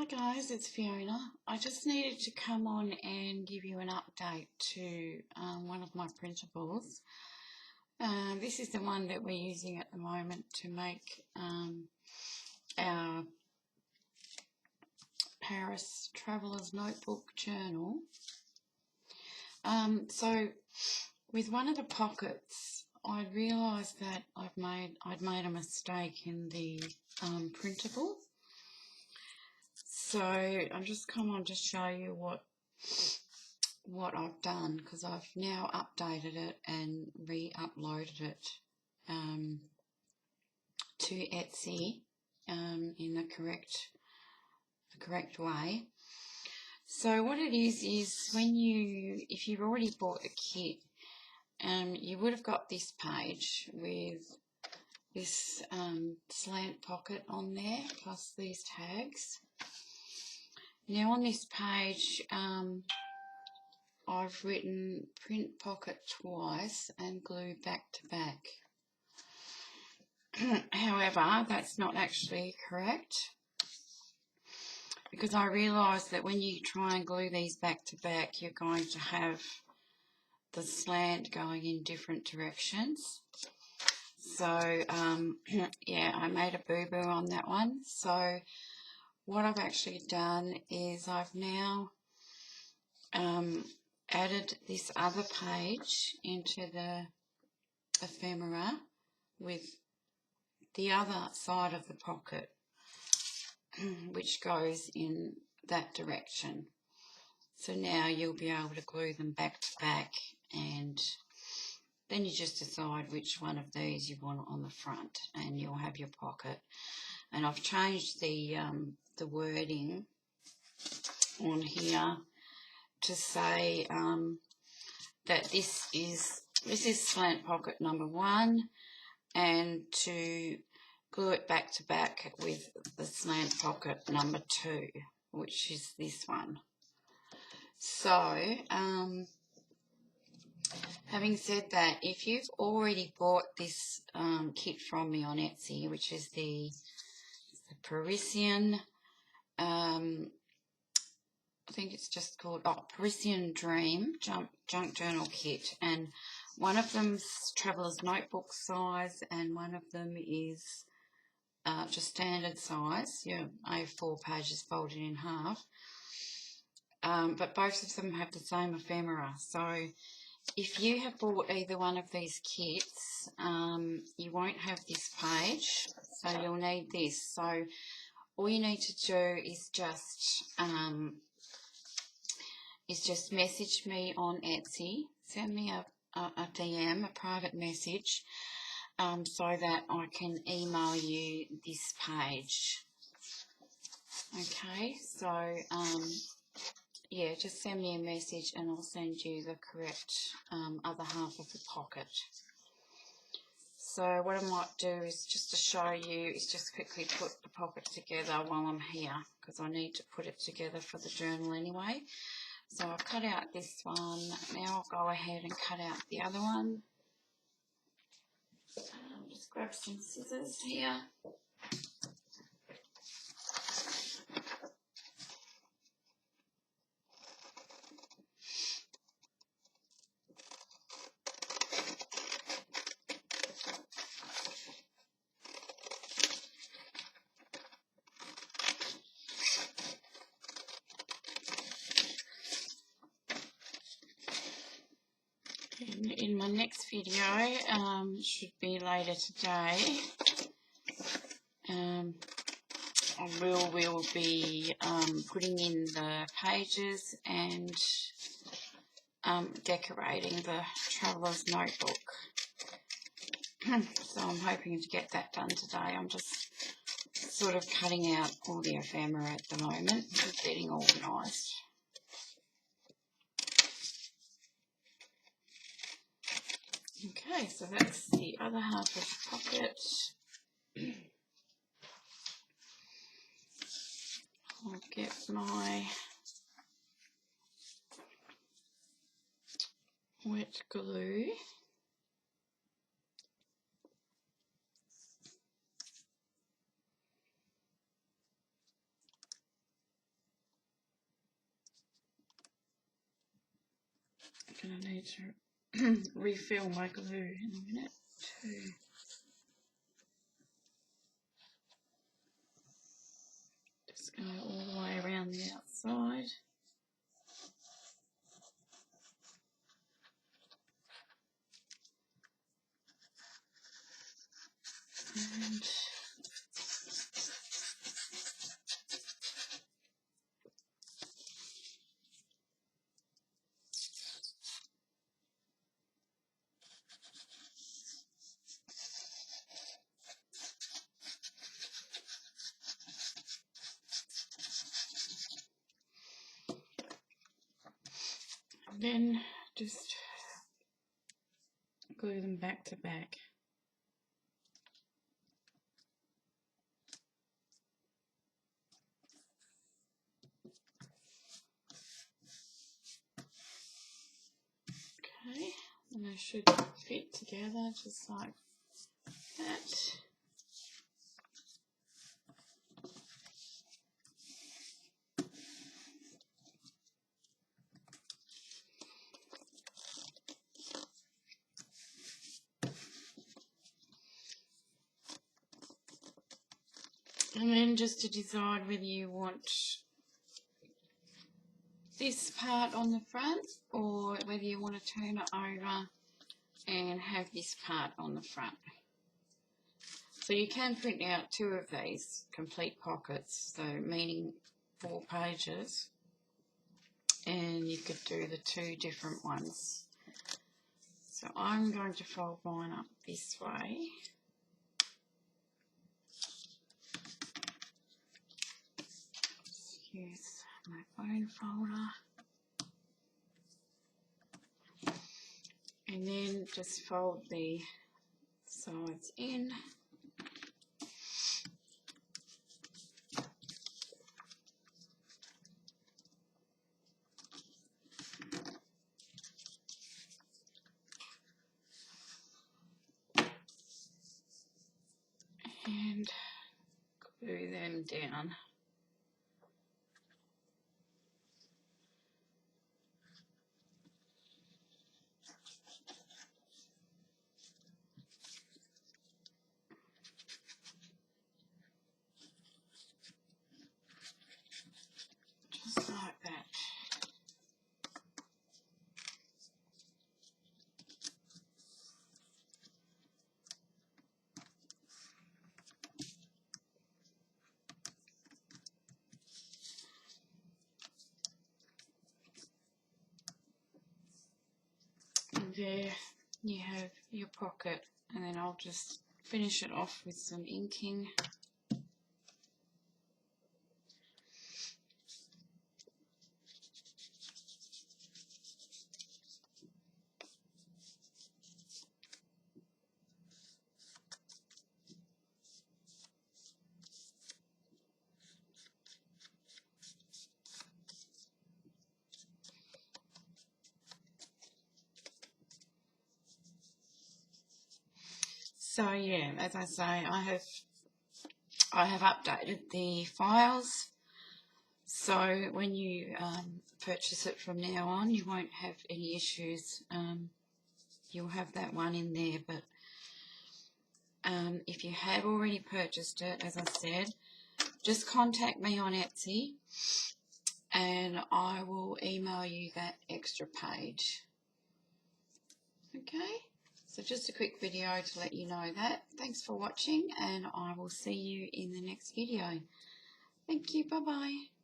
Hi guys, it's Fiona. I just needed to come on and give you an update to one of my printables. This is the one that we're using at the moment to make our Paris Traveller's Notebook Journal. So with one of the pockets, I realised that I'd made a mistake in the printable. So I'm just come on to show you what I've done, because I've now updated it and re-uploaded it to Etsy in the correct way. So what it is when if you've already bought a kit, you would have got this page with this slant pocket on there plus these tags. Now on this page I've written print pocket twice and glue back to back. However, that's not actually correct, because I realised that when you try and glue these back to back, you're going to have the slant going in different directions. So yeah, I made a boo-boo on that one. So what I've actually done is I've now added this other page into the ephemera with the other side of the pocket, which goes in that direction. So now you'll be able to glue them back to back, and then you just decide which one of these you want on the front, and you'll have your pocket. And I've changed the wording on here to say that this is slant pocket number 1, and to glue it back to back with the slant pocket number 2, which is this one. So having said that, if you've already bought this kit from me on Etsy, which is the Parisienne, I think it's just called Parisienne Dream Junk Journal Kit, and one of them's Traveller's Notebook size and one of them is just standard size, A4 pages folded in half, but both of them have the same ephemera. So if you have bought either one of these kits, you won't have this page, so you'll need this. So all you need to do is just message me on Etsy, send me a DM, a private message, so that I can email you this page. Okay, so yeah, just send me a message and I'll send you the correct other half of the pocket. So what I might do is, just to show you, is just quickly put the pocket together while I'm here, because I need to put it together for the journal anyway. So I've cut out this one. Now I'll go ahead and cut out the other one. Just grab some scissors here. In my next video, should be later today, I will be putting in the pages and decorating the Traveller's Notebook. So I'm hoping to get that done today. I'm just sort of cutting out all the ephemera at the moment, just getting organised. Okay, so that's the other half of the pocket. I'll get my wet glue. I'm going to need to refill my glue in a minute too. Just go all the way around the outside. And then just glue them back to back. Okay, and they should fit together just like that. And then just to decide whether you want this part on the front or whether you want to turn it over and have this part on the front. So you can print out 2 of these complete pockets, so meaning 4 pages, and you could do the 2 different ones. So I'm going to fold mine up this way. Use my bone folder. And then just fold the sides in. And glue them down. Just like that. And there you have your pocket, and then I'll just finish it off with some inking. So yeah, as I say, I have updated the files, so when you purchase it from now on, you won't have any issues. You'll have that one in there, but if you have already purchased it, as I said, just contact me on Etsy and I will email you that extra page. Okay, so just a quick video to let you know that. Thanks for watching, and I will see you in the next video. Thank you, bye bye.